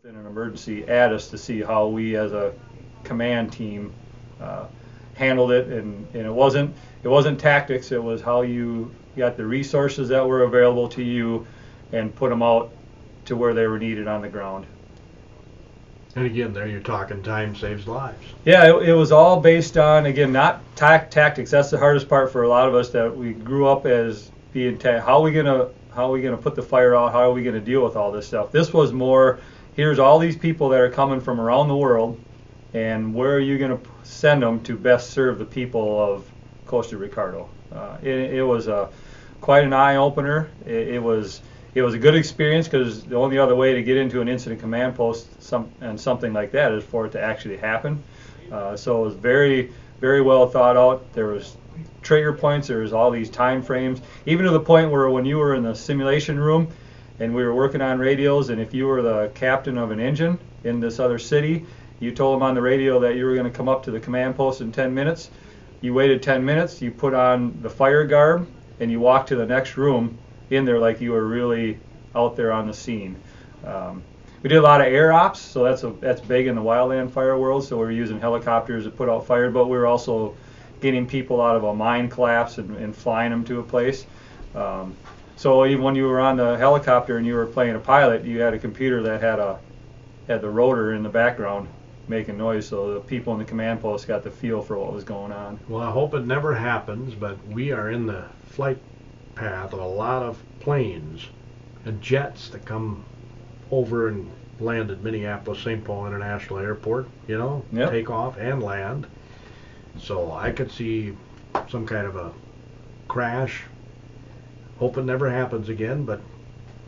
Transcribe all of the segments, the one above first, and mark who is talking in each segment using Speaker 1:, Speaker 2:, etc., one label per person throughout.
Speaker 1: within an emergency at us to see how we as a command team handled it, and it wasn't tactics, it was how you got the resources that were available to you and put them out to where they were needed on the ground.
Speaker 2: And again, there you're talking time saves lives.
Speaker 1: Yeah, it was all based on, again, not tactics. That's the hardest part for a lot of us, that we grew up as being how are we gonna put the fire out? How are we gonna deal with all this stuff? This was more, here's all these people that are coming from around the world, and where are you gonna send them to best serve the people of Costa Ricardo? It was quite an eye opener. It was a good experience, because the only other way to get into an incident command post and something like that is for it to actually happen. So it was very, very well thought out. There was trigger points, there was all these time frames, even to the point where when you were in the simulation room and we were working on radios, and if you were the captain of an engine in this other city, you told them on the radio that you were going to come up to the command post in 10 minutes. You waited 10 minutes, you put on the fire garb, and you walked to the next room in there like you were really out there on the scene. We did a lot of air ops, so that's big in the wildland fire world. So we were using helicopters to put out fire, but we were also getting people out of a mine collapse and flying them to a place. So even when you were on the helicopter and you were playing a pilot, you had a computer that had the rotor in the background making noise, so the people in the command post got the feel for what was going on.
Speaker 2: Well, I hope it never happens, but we are in the flight path of a lot of planes and jets that come over and land at Minneapolis St. Paul International Airport, yep. Take off and land. So I could see some kind of a crash. Hope it never happens again, but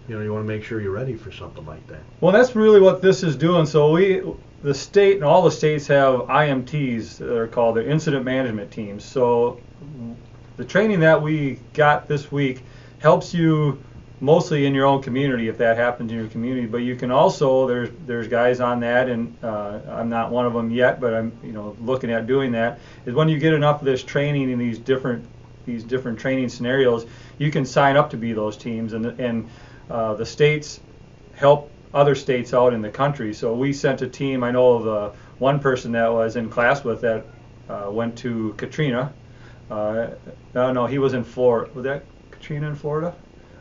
Speaker 2: you want to make sure you're ready for something like that.
Speaker 1: Well, that's really what this is doing. So the state and all the states have IMTs that are called the incident management teams. So the training that we got this week helps you mostly in your own community if that happens in your community, but you can also, there's guys on that, and I'm not one of them yet, but I'm looking at doing that, is when you get enough of this training in these different training scenarios, you can sign up to be those teams, and the states help other states out in the country. So we sent a team. I know of the one person that was in class with that went to Katrina. No, he was in Florida. Was that Katrina in Florida?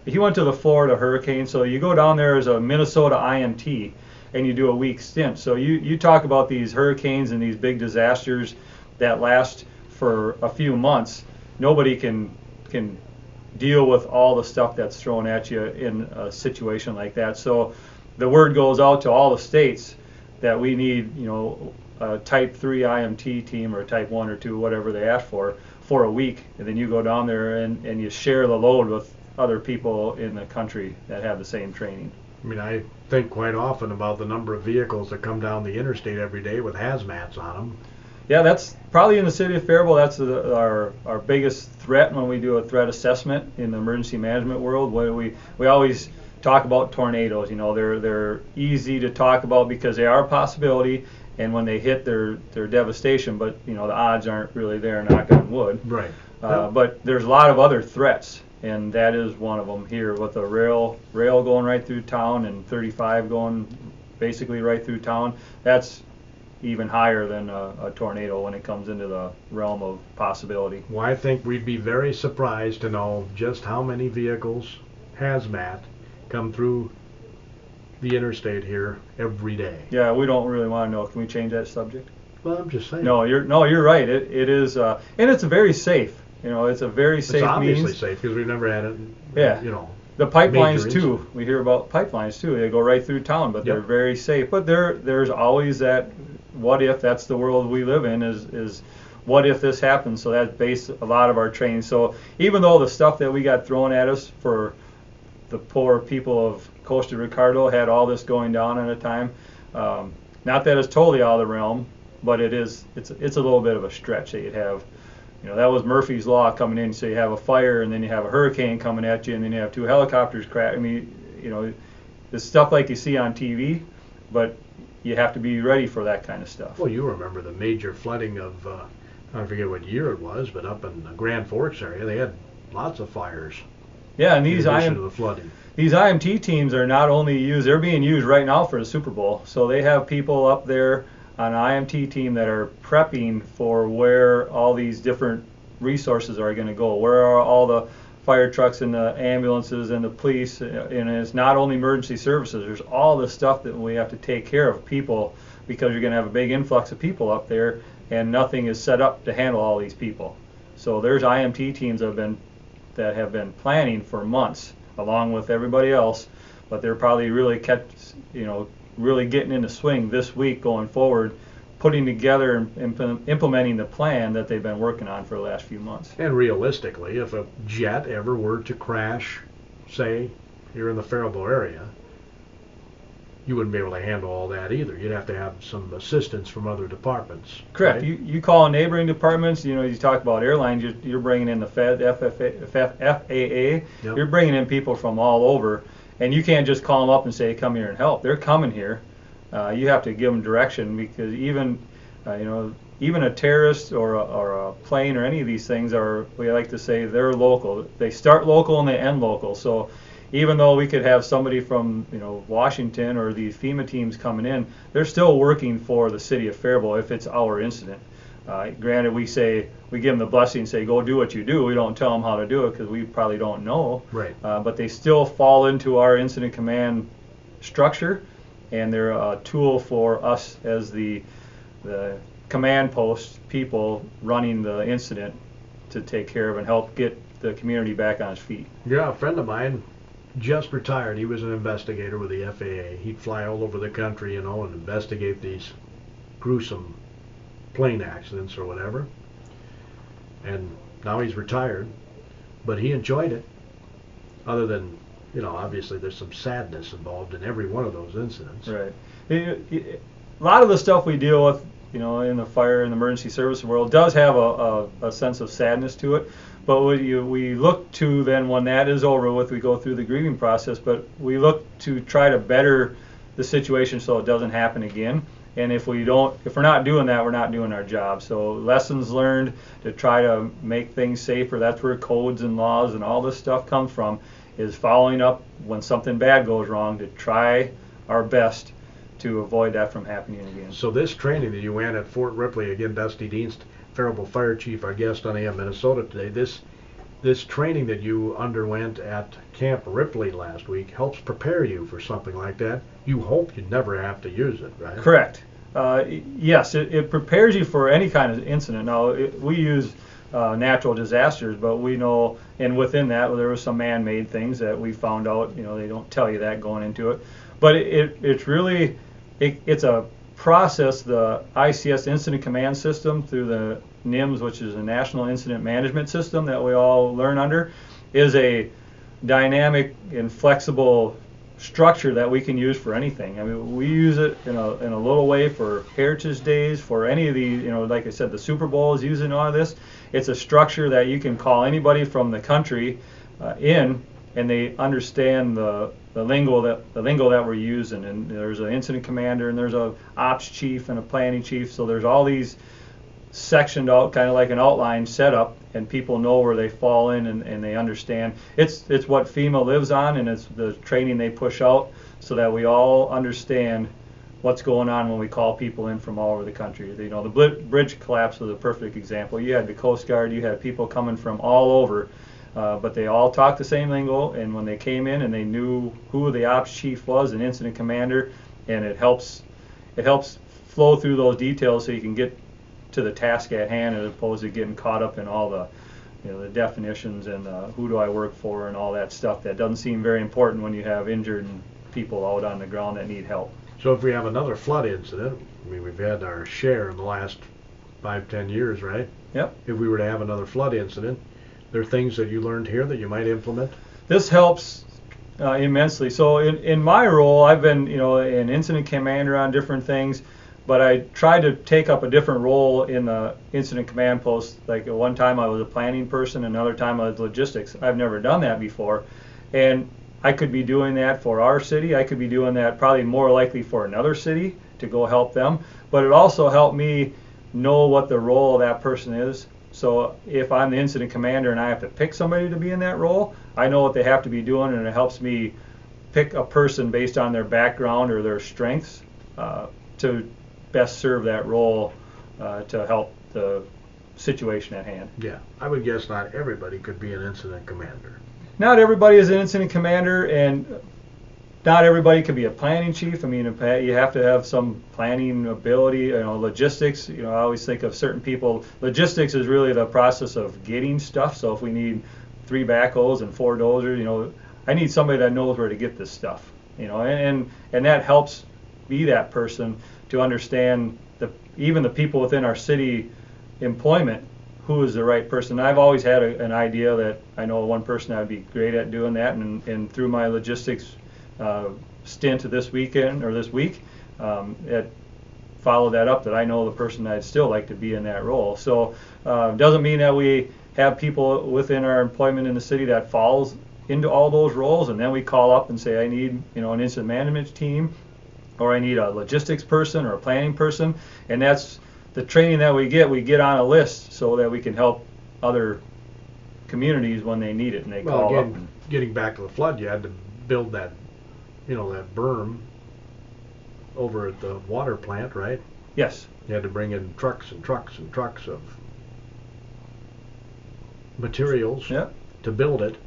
Speaker 1: He went to the Florida hurricane. So you go down there as a Minnesota IMT and you do a week stint. So you talk about these hurricanes and these big disasters that last for a few months. Nobody can deal with all the stuff that's thrown at you in a situation like that. So the word goes out to all the states that we need, a type 3 IMT team or a type 1 or 2, whatever they ask for a week. And then you go down there and you share the load with other people in the country that have the same training.
Speaker 2: I mean, I think quite often about the number of vehicles that come down the interstate every day with hazmats on them.
Speaker 1: Yeah, that's probably in the city of Faribault. That's our biggest threat when we do a threat assessment in the emergency management world. We always talk about tornadoes. They're easy to talk about because they are a possibility, and when they hit, they're devastation. But the odds aren't really there, knock on wood.
Speaker 2: Right.
Speaker 1: But there's a lot of other threats, and that is one of them here, with a rail going right through town and 35 going basically right through town. That's even higher than a tornado when it comes into the realm of possibility.
Speaker 2: Well, I think we'd be very surprised to know just how many vehicles, hazmat, come through the interstate here every day.
Speaker 1: Yeah, we don't really want to know. Can we change that subject?
Speaker 2: Well, I'm just saying.
Speaker 1: No, you're right. It is, and it's very safe. It's a very safe means.
Speaker 2: It's obviously safe because we've never had it.
Speaker 1: Yeah. The pipelines too. We hear about pipelines too. They go right through town, but they're very safe. But there's always that what if. That's the world we live in. Is what if this happens? So that's based a lot of our training. So even though the stuff that we got thrown at us for the poor people of Costa Ricardo had all this going down at a time, not that it's totally out of the realm, but it's a little bit of a stretch that you'd have. That was Murphy's Law coming in. So you have a fire, and then you have a hurricane coming at you, and then you have 2 helicopters crash. I mean, it's stuff like you see on TV, but you have to be ready for that kind of stuff.
Speaker 2: Well, you remember the major flooding of, I forget what year it was, but up in the Grand Forks area, they had lots of fires.
Speaker 1: Yeah, and
Speaker 2: in addition to the flooding.
Speaker 1: these IMT teams are not only used, they're being used right now for the Super Bowl. So they have people up there on an IMT team that are prepping for where all these different resources are going to go. Where are all the fire trucks and the ambulances and the police? And it's not only emergency services. There's all this stuff that we have to take care of people, because you're going to have a big influx of people up there, and nothing is set up to handle all these people. So there's IMT teams that have been planning for months, along with everybody else, but they're probably really really getting into swing this week going forward, putting together and implementing the plan that they've been working on for the last few months.
Speaker 2: And realistically, if a jet ever were to crash, say, here in the Faribault area, you wouldn't be able to handle all that either. You'd have to have some assistance from other departments.
Speaker 1: Correct.
Speaker 2: Right?
Speaker 1: You call neighboring departments. You talk about airlines. You're bringing in the FAA.
Speaker 2: Yep.
Speaker 1: You're bringing in people from all over, and you can't just call them up and say, "Come here and help." They're coming here. You have to give them direction, because even a terrorist or a plane or any of these things are, we like to say, they're local. They start local and they end local. So even though we could have somebody from Washington or these FEMA teams coming in, they're still working for the city of Faribault if it's our incident. Granted, we give them the blessing and say, go do what you do. We don't tell them how to do it, because we probably don't know.
Speaker 2: Right.
Speaker 1: But they still fall into our incident command structure, and they're a tool for us as the command post people running the incident to take care of and help get the community back on its feet.
Speaker 2: Yeah, a friend of mine just retired. He was an investigator with the FAA. He'd fly all over the country, and investigate these gruesome plane accidents or whatever. And now he's retired, but he enjoyed it. Other than, obviously there's some sadness involved in every one of those incidents.
Speaker 1: Right. A lot of the stuff we deal with, in the fire and emergency service world does have a sense of sadness to it. But we look to then, when that is over with, we go through the grieving process, but we look to try to better the situation so it doesn't happen again. And if we're not doing that, we're not doing our job. So lessons learned to try to make things safer. That's where codes and laws and all this stuff comes from, is following up when something bad goes wrong, to try our best to avoid that from happening again.
Speaker 2: So this training that you went at Fort Ripley, again, Dusty Dienst, Faribault Fire Chief, our guest on AM Minnesota today, this training that you underwent at Camp Ripley last week helps prepare you for something like that. You hope you never have to use it, right?
Speaker 1: Correct. Yes, it prepares you for any kind of incident. Now, we use natural disasters, but we know, and within that, there were some man-made things that we found out. They don't tell you that going into it, but it's really a process. The ICS Incident Command System through the NIMS, which is a National Incident Management System that we all learn under, is a dynamic and flexible structure that we can use for anything. I mean, we use it in a little way for Heritage Days, for any of these, like I said, the Super Bowl is using all of this. It's a structure that you can call anybody from the country in, and they understand the lingo that we're using. And there's an incident commander, and there's a ops chief and a planning chief. So there's all these sectioned out, kind of like an outline setup, and people know where they fall in, and they understand. It's what FEMA lives on, and it's the training they push out, so that we all understand what's going on when we call people in from all over the country. The bridge collapse was a perfect example. You had the Coast Guard, you had people coming from all over, but they all talked the same lingo, and when they came in and they knew who the ops chief was, an incident commander, and it helps flow through those details so you can get to the task at hand, as opposed to getting caught up in all the the definitions and who do I work for and all that stuff that doesn't seem very important when you have injured people out on the ground that need help.
Speaker 2: So if we have another flood incident, I mean, we've had our share in the last 5-10 years, right?
Speaker 1: Yep.
Speaker 2: If we were to have another flood incident, there are things that you learned here that you might implement?
Speaker 1: This helps immensely. So in my role, I've been an incident commander on different things, but I tried to take up a different role in the incident command post. Like at one time I was a planning person, another time I was logistics. I've never done that before, and I could be doing that for our city. I could be doing that probably more likely for another city to go help them. But it also helped me know what the role of that person is, So if I'm the incident commander and I have to pick somebody to be in that role, I know what they have to be doing, and it helps me pick a person based on their background or their strengths to best serve that role to help the situation at hand.
Speaker 2: Yeah, I would guess not everybody could be an incident commander.
Speaker 1: Not everybody is an incident commander, and not everybody can be a planning chief. I mean, you have to have some planning ability, logistics. I always think of certain people. Logistics is really the process of getting stuff. So if we need 3 backhoes and 4 dozers, I need somebody that knows where to get this stuff. And that helps be that person to understand even the people within our city employment, who is the right person. I've always had an idea that I know one person that would be great at doing that, and through my logistics stint this weekend or this week, it followed that up, that I know the person I'd still like to be in that role. So doesn't mean that we have people within our employment in the city that falls into all those roles, and then we call up and say, I need an incident management team, or I need a logistics person or a planning person, and that's the training that we get on a list so that we can help other communities when they need it, and they call up.
Speaker 2: Getting back to the flood, you had to build that that berm over at the water plant, right?
Speaker 1: Yes.
Speaker 2: You had to bring in trucks and trucks and trucks of materials to build it.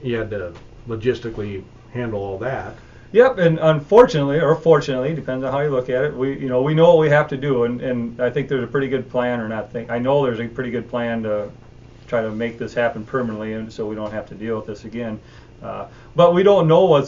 Speaker 2: You had to logistically handle all that.
Speaker 1: Yep, and unfortunately, or fortunately, depends on how you look at it, we know what we have to do, and I think there's a pretty good plan, I know there's a pretty good plan to try to make this happen permanently, and so we don't have to deal with this again. But we don't know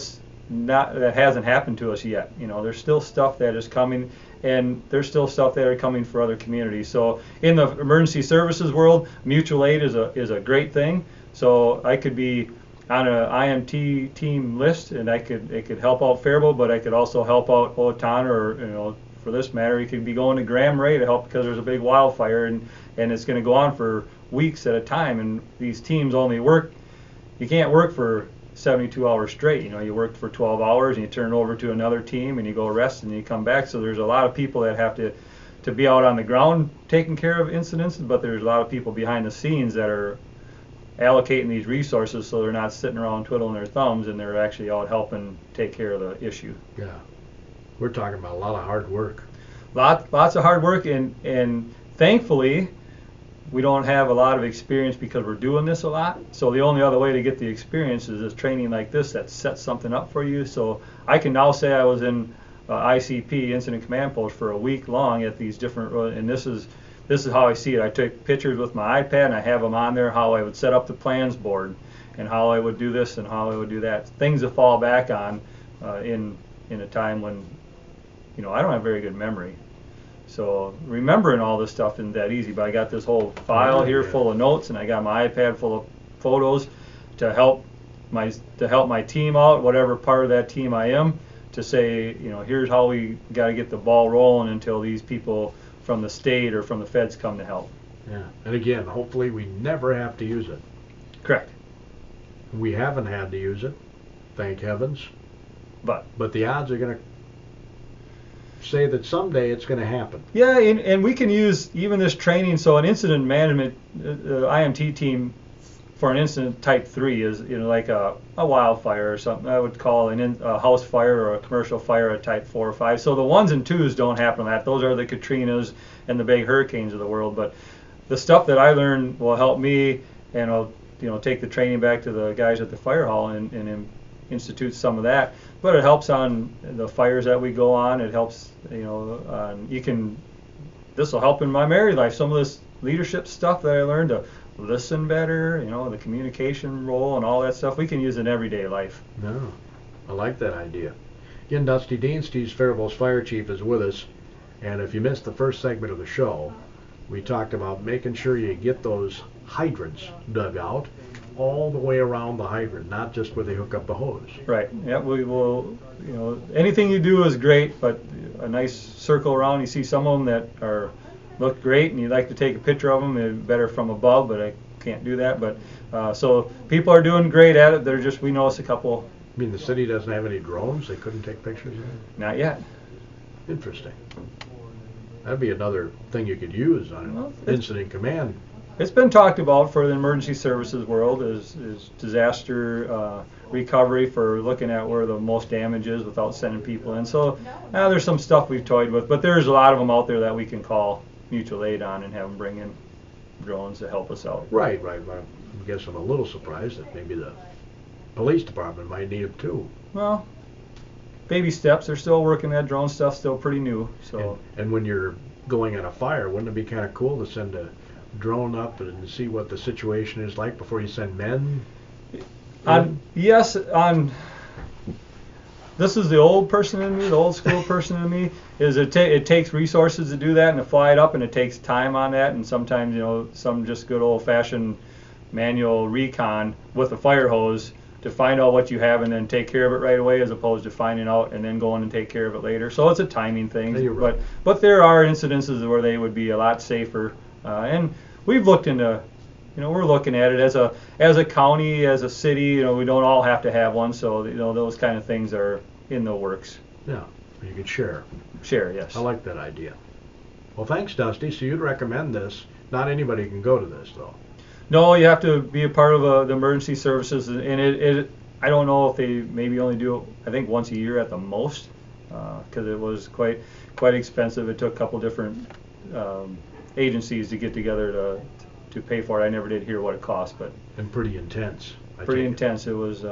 Speaker 1: that hasn't happened to us yet. There's still stuff that is coming, and there's still stuff that are coming for other communities. So in the emergency services world, mutual aid is a great thing. So I could be on an IMT team list, and it could help out Faribault, but I could also help out Owatonna, or for this matter, you could be going to Graham Ray to help because there's a big wildfire, and it's going to go on for weeks at a time, and these teams only work. You can't work for 72 hours straight. You work for 12 hours and you turn it over to another team and you go rest and you come back. So there's a lot of people that have to be out on the ground taking care of incidents, but there's a lot of people behind the scenes that are allocating these resources so they're not sitting around twiddling their thumbs, and they're actually out helping take care of the issue.
Speaker 2: Yeah, we're talking about a lot of hard work.
Speaker 1: Lots of hard work, and thankfully we don't have a lot of experience because we're doing this a lot. So the only other way to get the experience is this training like this that sets something up for you. So I can now say I was in ICP, Incident Command Post, for a week long at these different, and this is how I see it. I took pictures with my iPad and I have them on there, how I would set up the plans board and how I would do this and how I would do that. Things to fall back on in a time when, I don't have very good memory. So remembering all this stuff isn't that easy, but I got this whole file here full of notes, and I got my iPad full of photos to help my team out, whatever part of that team I am, to say, here's how we got to get the ball rolling until these people from the state or from the feds come to help.
Speaker 2: Yeah, and again, hopefully we never have to use it.
Speaker 1: Correct.
Speaker 2: We haven't had to use it, thank heavens. But the odds are going to say that someday it's going to happen.
Speaker 1: Yeah, and we can use even this training. So an incident management IMT team for an incident type 3 is like a wildfire or something. I would call a house fire or a commercial fire a type 4 or 5. So the 1s and 2s don't happen like that. Those are the Katrinas and the big hurricanes of the world. But the stuff that I learned will help me, and I'll take the training back to the guys at the fire hall and institute some of that. But it helps on the fires that we go on. It helps, this will help in my married life. Some of this leadership stuff that I learned to listen better, the communication role and all that stuff, we can use in everyday life.
Speaker 2: No, I like that idea. Again, Dusty Dienst, he's Faribault's fire chief, is with us. And if you missed the first segment of the show, we talked about making sure you get those hydrants dug out all the way around the hydrant, not just where they hook up the hose.
Speaker 1: Right. Yeah, we will, anything you do is great, but a nice circle around, you see some of them that look great and you'd like to take a picture of them, they're better from above, but I can't do that. But so people are doing great at it. We noticed a couple.
Speaker 2: You mean the city doesn't have any drones? They couldn't take pictures of it?
Speaker 1: Not yet.
Speaker 2: Interesting. That'd be another thing you could use on incident command
Speaker 1: It's been talked about for the emergency services world is disaster recovery, for looking at where the most damage is without sending people in. So there's some stuff we've toyed with, but there's a lot of them out there that we can call mutual aid on and have them bring in drones to help us out.
Speaker 2: Right. I guess I'm a little surprised that maybe the police department might need them too.
Speaker 1: Well, baby steps. They're still working that drone stuff, still pretty new. So.
Speaker 2: And when you're going on a fire, wouldn't it be kind of cool to send a drone up and see what the situation is like before you send men?
Speaker 1: Yes, this is the old person in me, the old school person in me, is it takes resources to do that and to fly it up, and it takes time on that, and sometimes, some just good old fashioned manual recon with a fire hose to find out what you have and then take care of it right away, as opposed to finding out and then going and take care of it later. So it's a timing thing.
Speaker 2: Yeah, you're right.
Speaker 1: But there are incidences where they would be a lot safer, and we've looked into, we're looking at it as a county, as a city. We don't all have to have one, so those kind of things are in the works.
Speaker 2: Yeah, you could share.
Speaker 1: Share, yes.
Speaker 2: I like that idea. Well, thanks, Dusty. So you'd recommend this? Not anybody can go to this, though.
Speaker 1: No, you have to be a part of the emergency services, and it I don't know if they maybe only do it, I think, once a year at the most, because it was quite expensive. It took a couple different agencies to get together to pay for it. I never did hear what it cost, but
Speaker 2: and pretty intense.
Speaker 1: Pretty intense. It was.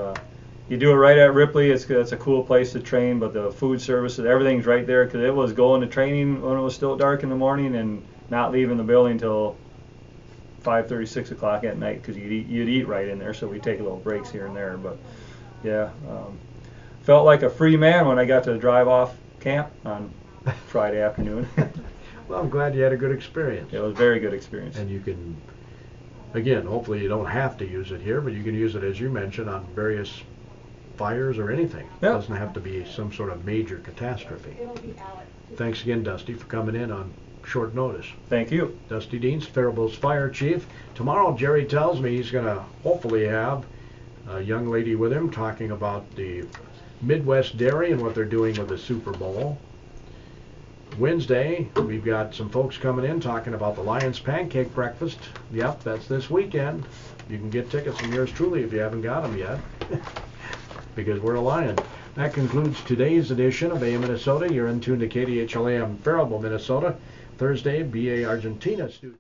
Speaker 1: You do it right at Ripley. It's a cool place to train, but the food services, everything's right there, because it was going to training when it was still dark in the morning and not leaving the building until 5:30, 6 o'clock at night, because you'd eat right in there. So we take little breaks here and there, but yeah, felt like a free man when I got to drive off camp on Friday afternoon.
Speaker 2: Well, I'm glad you had a good experience.
Speaker 1: It was a very good experience.
Speaker 2: And you can, again, hopefully you don't have to use it here, but you can use it, as you mentioned, on various fires or anything.
Speaker 1: Yep.
Speaker 2: It doesn't have to be some sort of major catastrophe. Thanks again, Dusty, for coming in on short notice.
Speaker 1: Thank you.
Speaker 2: Dusty Dienst, Faribault's fire chief. Tomorrow, Jerry tells me he's going to hopefully have a young lady with him talking about the Midwest Dairy and what they're doing with the Super Bowl. Wednesday, we've got some folks coming in talking about the Lions Pancake Breakfast. Yep, that's this weekend. You can get tickets from yours truly if you haven't got them yet, because we're a Lion. That concludes today's edition of AM Minnesota. You're in tune to KDHLAM Faribault, Minnesota. Thursday, BA Argentina students.